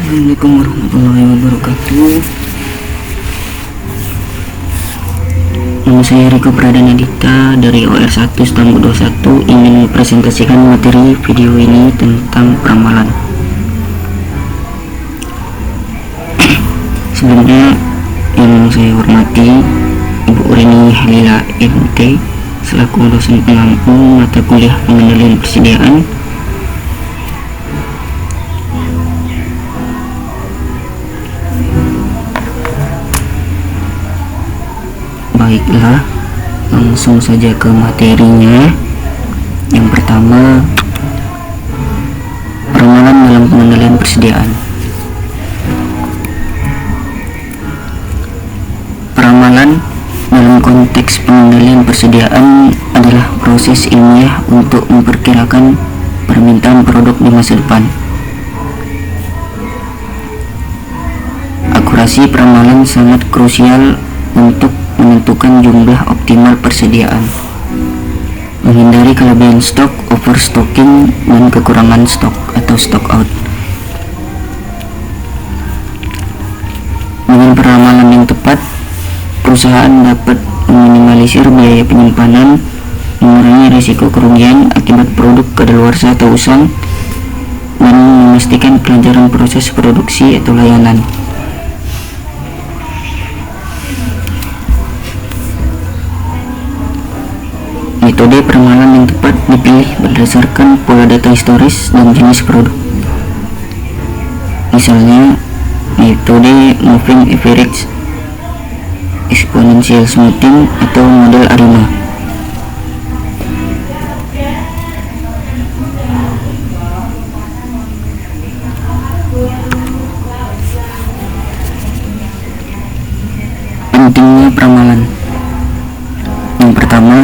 Assalamualaikum warahmatullahi wabarakatuh. Nama saya Riko Pradana Dita dari OR1 Stambul 21 ingin mempresentasikan materi video ini tentang peramalan. Sebelumnya yang saya hormati Ibu Urini Halila MT selaku dosen pengampu mata kuliah pengendalian persediaan. Baiklah, langsung saja ke materinya. Yang pertama, peramalan dalam pengendalian persediaan. Peramalan dalam konteks pengendalian persediaan adalah proses ilmiah untuk memperkirakan permintaan produk di masa depan. Akurasi peramalan sangat krusial untuk menentukan jumlah optimal persediaan, menghindari kelebihan stok, overstocking, dan kekurangan stok atau stock out. Dengan peramalan yang tepat, perusahaan dapat meminimalisir biaya penyimpanan, mengurangi risiko kerugian akibat produk kadaluarsa atau usang, dan memastikan kelancaran proses produksi atau layanan. Metode peramalan yang tepat dipilih berdasarkan pola data historis dan jenis produk. Misalnya, metode moving average, exponential smoothing, atau model ARIMA. Pentingnya peramalan. Yang pertama,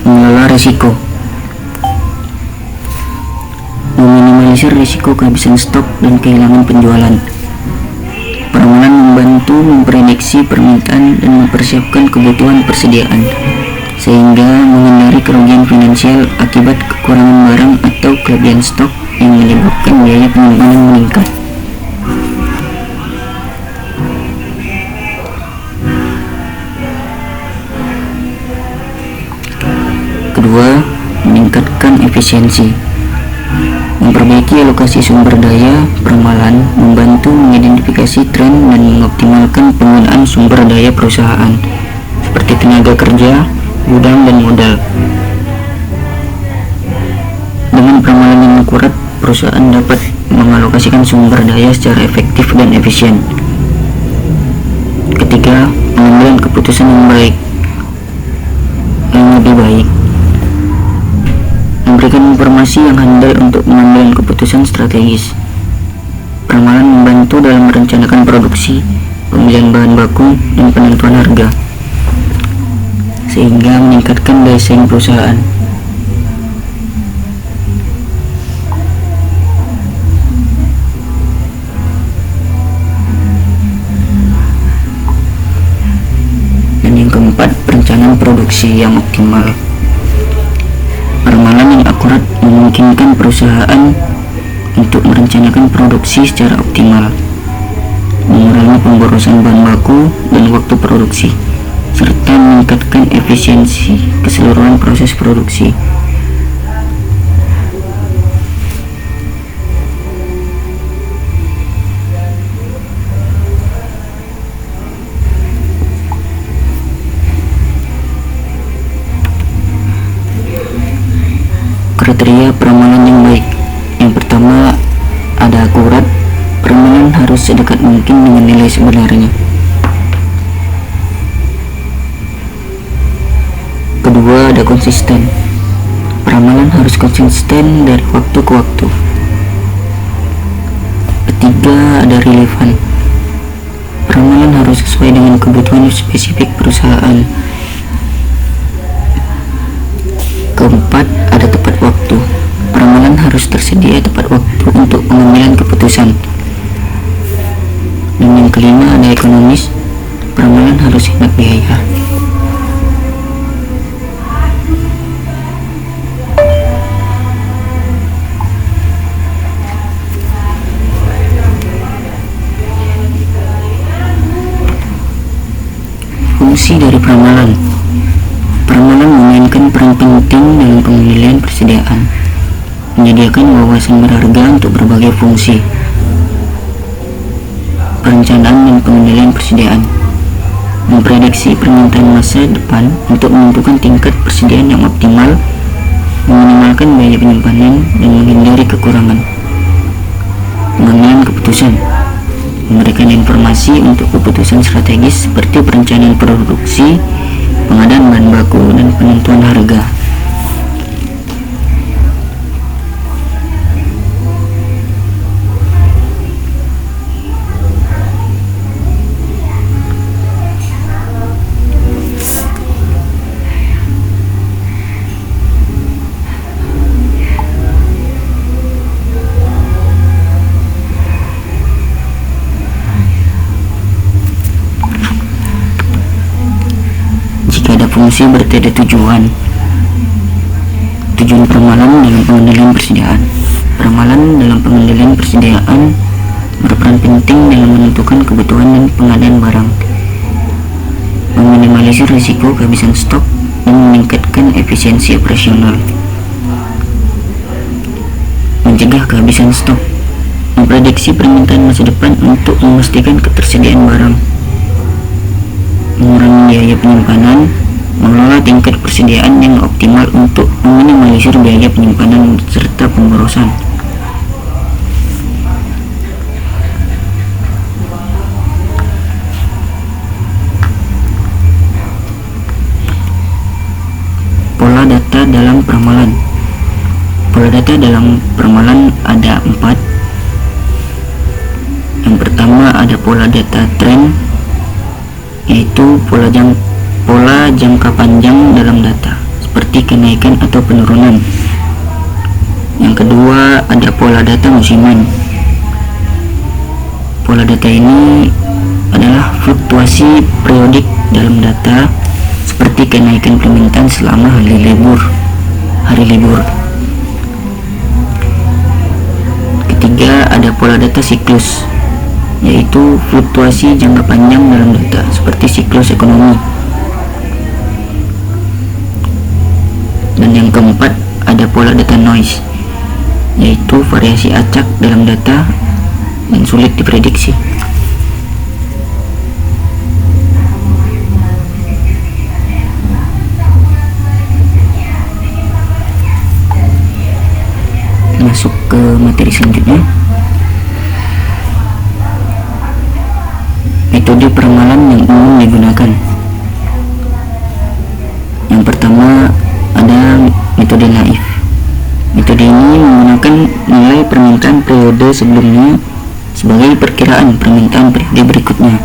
mengelola risiko. Meminimalisir risiko kehabisan stok dan kehilangan penjualan. Peramalan membantu memprediksi permintaan dan mempersiapkan kebutuhan persediaan, sehingga menghindari kerugian finansial akibat kekurangan barang atau kelebihan stok yang menyebabkan biaya penyimpanan meningkat. Kedua, meningkatkan efisiensi. Memperbaiki alokasi sumber daya. Peramalan membantu mengidentifikasi tren dan mengoptimalkan penggunaan sumber daya perusahaan seperti tenaga kerja, gudang, dan modal. Dengan peramalan yang akurat, perusahaan dapat mengalokasikan sumber daya secara efektif dan efisien. Ketiga, pengambilan keputusan yang lebih baik. Memberikan informasi yang handal untuk mengambil keputusan strategis. Peramalan membantu dalam merencanakan produksi, pemilihan bahan baku, dan penentuan harga, sehingga meningkatkan daya saing perusahaan. Dan yang keempat, perencanaan produksi yang optimal. Peramalan yang akurat memungkinkan perusahaan untuk merencanakan produksi secara optimal, mengurangi pemborosan bahan baku dan waktu produksi, serta meningkatkan efisiensi keseluruhan proses produksi. Kriteria peramalan yang baik. Yang pertama, ada akurat. Peramalan harus sedekat mungkin dengan nilai sebenarnya. Kedua, ada konsisten. Peramalan harus konsisten dari waktu ke waktu. Ketiga, ada relevan. Peramalan harus sesuai dengan kebutuhan spesifik perusahaan. Keempat, ada tepat waktu. Peramalan harus tersedia tepat waktu untuk pengambilan keputusan. Dan yang kelima, ada ekonomis. Peramalan harus hemat biaya. Fungsi dari peramalan. Peramalan memainkan peran penting dalam pengendalian persediaan, menyediakan wawasan berharga untuk berbagai fungsi, perencanaan dan pengendalian persediaan, memprediksi permintaan masa depan untuk menentukan tingkat persediaan yang optimal, meminimalkan biaya penyimpanan dan menghindari kekurangan, pengambilan keputusan, memberikan informasi untuk keputusan strategis seperti perencanaan produksi, pengadaan bahan baku, dan penentuan harga. Fungsi berarti ada tujuan peramalan dalam pengendalian persediaan. Peramalan dalam pengendalian persediaan berperan penting dalam menentukan kebutuhan dan pengadaan barang, meminimalisir risiko kehabisan stok, dan meningkatkan efisiensi operasional. Mencegah kehabisan stok, memprediksi permintaan masa depan untuk memastikan ketersediaan barang, mengurangi biaya penyimpanan, mengelola tingkat persediaan yang optimal untuk meminimalisir biaya penyimpanan serta pemborosan. Pola data dalam peramalan. Pola data dalam peramalan ada 4. Yang pertama ada pola data tren, yaitu pola jangka panjang dalam data, seperti kenaikan atau penurunan. Yang kedua ada pola data musiman. Pola data ini adalah fluktuasi periodik dalam data, seperti kenaikan permintaan selama hari libur. Ketiga ada pola data siklus, yaitu fluktuasi jangka panjang dalam data, seperti siklus ekonomi. Dan yang keempat ada pola data noise, yaitu variasi acak dalam data dan sulit diprediksi. Masuk ke materi selanjutnya. Metode peramalan yang umum digunakan. Yang pertama ada metode naif. Metode ini menggunakan nilai permintaan periode sebelumnya sebagai perkiraan permintaan periode berikutnya.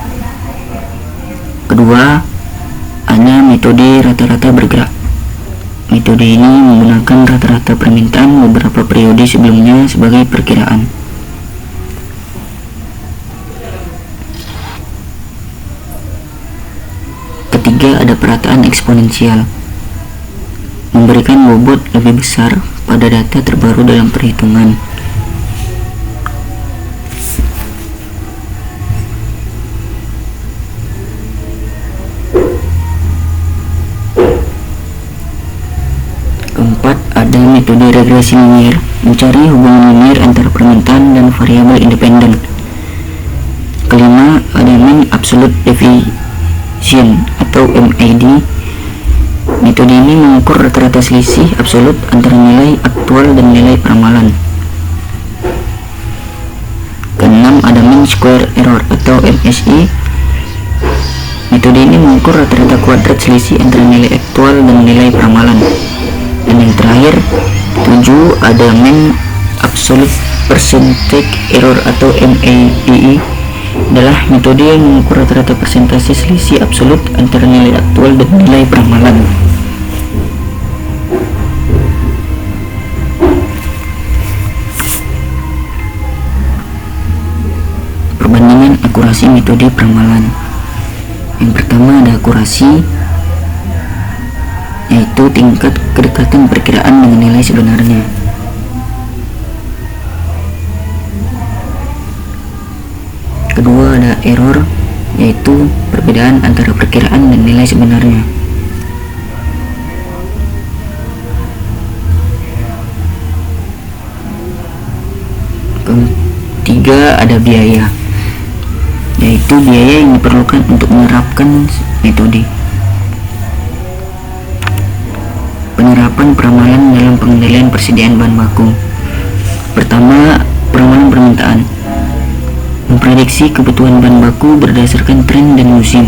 Kedua, ada metode rata-rata bergerak. Metode ini menggunakan rata-rata permintaan beberapa periode sebelumnya sebagai perkiraan. Ketiga, ada perataan eksponensial, memberikan bobot lebih besar pada data terbaru dalam perhitungan. Keempat, ada metode regresi linier, mencari hubungan linier antara permintaan dan variabel independen. Kelima, ada mean absolute deviation atau MAD. Metode ini mengukur rata-rata selisih absolut antara nilai aktual dan nilai peramalan. Keenam, ada mean square error atau MSE. Metode ini mengukur rata-rata kuadrat selisih antara nilai aktual dan nilai peramalan. Dan yang terakhir, 7, ada mean absolute percentage error atau MAPE. Adalah metode yang mengukur rata-rata persentase selisih absolut antara nilai aktual dan nilai peramalan. Perbandingan akurasi metode peramalan. Yang pertama ada akurasi, yaitu tingkat kedekatan perkiraan dengan nilai sebenarnya. Kedua ada error, yaitu perbedaan antara perkiraan dan nilai sebenarnya. Ketiga, ada biaya, yaitu biaya yang diperlukan untuk menerapkan metode. Penerapan peramalan dalam pengendalian persediaan bahan baku. Pertama, peramalan permintaan. Memprediksi kebutuhan bahan baku berdasarkan tren dan musim.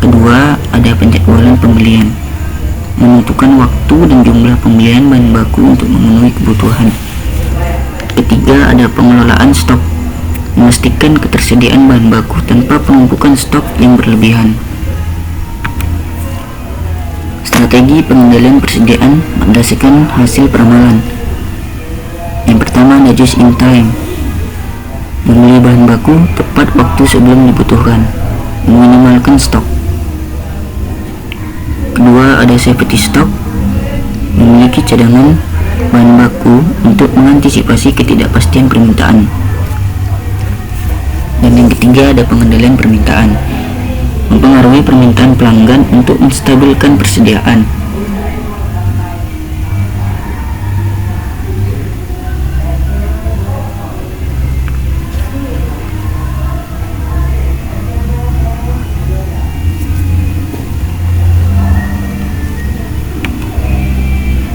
Kedua, ada penjadwalan pembelian. Menentukan waktu dan jumlah pembelian bahan baku untuk memenuhi kebutuhan. Ketiga, ada pengelolaan stok. Memastikan ketersediaan bahan baku tanpa penumpukan stok yang berlebihan. Strategi pengendalian persediaan berdasarkan hasil peramalan. Yang pertama, ada just in time. Membeli bahan baku tepat waktu sebelum dibutuhkan, meminimalkan stok. Kedua, ada safety stock. Memiliki cadangan bahan baku untuk mengantisipasi ketidakpastian permintaan. Dan yang ketiga, ada pengendalian permintaan. Mempengaruhi permintaan pelanggan untuk menstabilkan persediaan.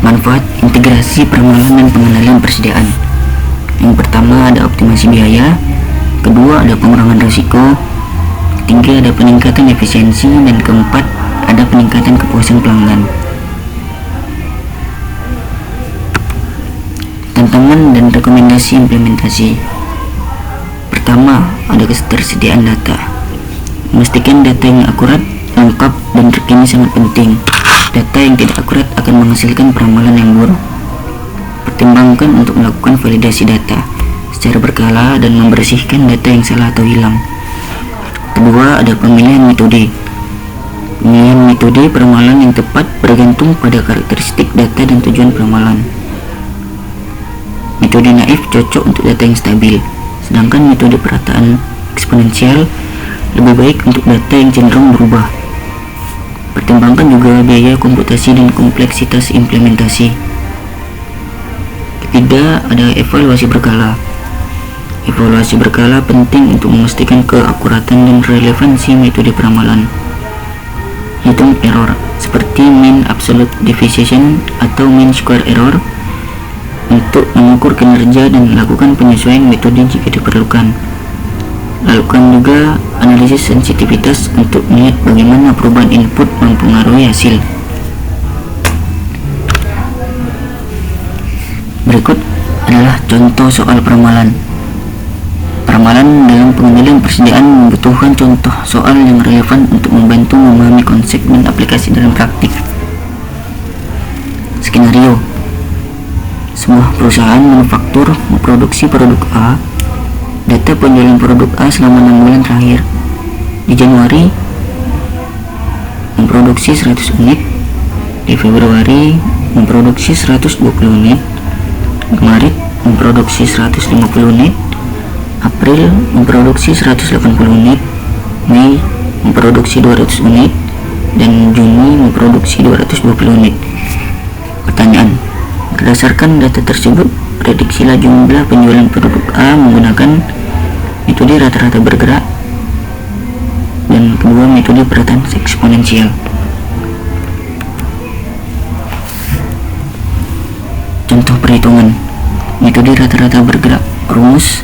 Manfaat integrasi peramalan dan pengendalian persediaan. Yang pertama, ada optimasi biaya. Kedua, ada pengurangan risiko. Ketiga, ada peningkatan efisiensi. Dan keempat, ada peningkatan kepuasan pelanggan. Tantangan dan rekomendasi implementasi. Pertama, ada ketersediaan data. Memastikan data yang akurat, lengkap, dan terkini sangat penting. Data yang tidak akurat akan menghasilkan peramalan yang buruk. Pertimbangkan untuk melakukan validasi data secara berkala dan membersihkan data yang salah atau hilang. Kedua, ada pemilihan metode. Pemilihan metode peramalan yang tepat bergantung pada karakteristik data dan tujuan peramalan. Metode naif cocok untuk data yang stabil, sedangkan metode perataan eksponensial lebih baik untuk data yang cenderung berubah. Pertimbangkan juga biaya komputasi dan kompleksitas implementasi. Ketiga, ada evaluasi berkala. Evaluasi berkala penting untuk memastikan keakuratan dan relevansi metode peramalan. Hitung error seperti mean absolute deviation atau mean square error untuk mengukur kinerja dan melakukan penyesuaian metode jika diperlukan. Lakukan juga analisis sensitivitas untuk melihat bagaimana perubahan input mempengaruhi hasil. Berikut adalah contoh soal peramalan. Peramalan dalam pengendalian persediaan membutuhkan contoh soal yang relevan untuk membantu memahami konsep dan aplikasi dalam praktik. Skenario: sebuah perusahaan manufaktur memproduksi produk A. Data penjualan produk A selama 6 bulan terakhir. Di Januari memproduksi 100 unit, di Februari memproduksi 120 unit, Maret memproduksi 150 unit, April memproduksi 180 unit, Mei memproduksi 200 unit, dan Juni memproduksi 220 unit. Pertanyaan: berdasarkan data tersebut, prediksilah jumlah penjualan produk A menggunakan metode rata-rata bergerak dan kedua metode perataan eksponensial. Contoh perhitungan metode rata-rata bergerak. Rumus: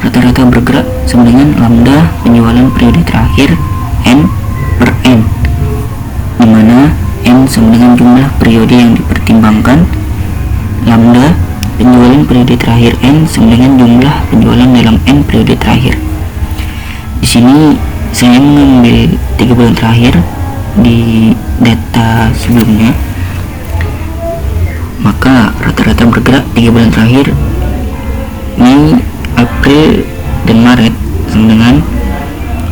rata-rata bergerak sama dengan lambda penjualan periode terakhir N per N, di mana N sama dengan jumlah periode yang dipertimbangkan. Lambda penjualan periode terakhir N sama dengan jumlah penjualan dalam N periode terakhir. Di sini saya mengambil 3 bulan terakhir di data sebelumnya, maka rata-rata bergerak 3 bulan terakhir Mei, April, dan Maret sama dengan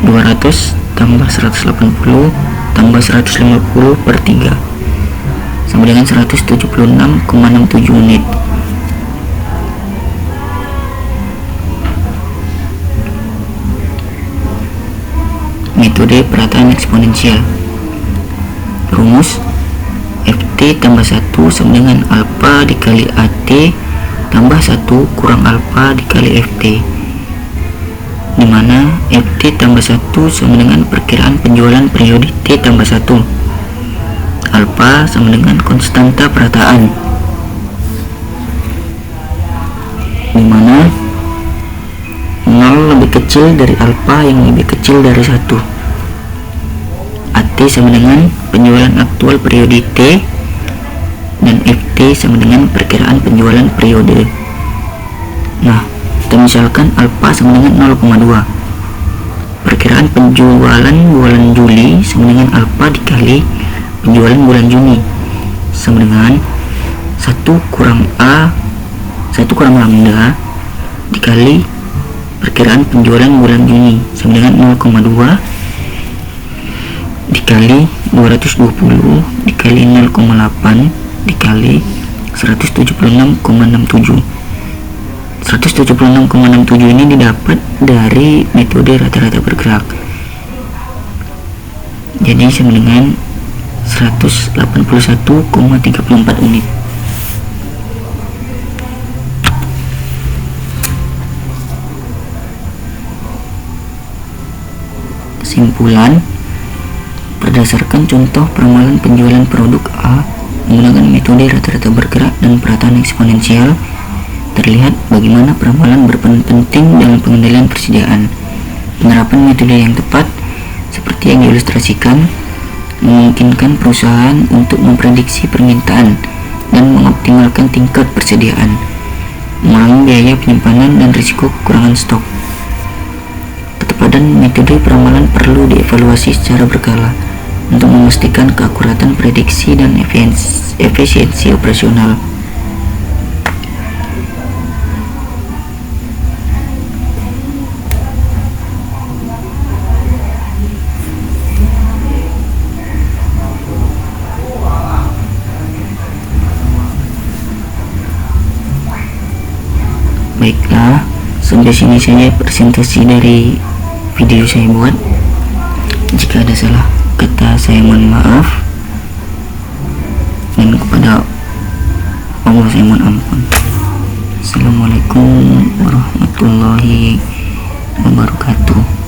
200 tambah 180 tambah 150 per 3 sama dengan 176,67 unit. metode perataan eksponensial. Rumus Ft tambah 1 sama dengan alfa dikali At tambah 1 kurang alfa dikali Ft, dimana Ft tambah 1 sama dengan perkiraan penjualan periode T tambah 1, alfa sama dengan konstanta perataan, dimana 0 lebih kecil dari alfa yang lebih kecil dari 1. At sama dengan penjualan aktual periode T, dan Ft sama dengan perkiraan penjualan periode. Nah, kita misalkan alfa sama dengan 0,2. Perkiraan penjualan bulan Juli sama dengan alfa dikali penjualan bulan Juni sama dengan 1 kurang lambda dikali perkiraan penjualan bulan Juni sama dengan 0,2 dikali 220 dikali 0,8 dikali 176,67. 176,67 ini didapat dari metode rata-rata bergerak, jadi sama dengan 181,34 unit. Kesimpulan, berdasarkan contoh peramalan penjualan produk A menggunakan metode rata-rata bergerak dan perataan eksponensial, terlihat bagaimana peramalan berperan penting dalam pengendalian persediaan. Penerapan metode yang tepat seperti yang diilustrasikan memungkinkan perusahaan untuk memprediksi permintaan dan mengoptimalkan tingkat persediaan, mengurangi biaya penyimpanan dan risiko kekurangan stok. Ketepatan metode peramalan perlu dievaluasi secara berkala untuk memastikan keakuratan prediksi dan efisiensi operasional. Baiklah, sampai sini saja presentasi dari video saya buat. Jika ada salah kata, saya mohon maaf, dan kepada Allah saya mohon ampun. Assalamualaikum warahmatullahi wabarakatuh.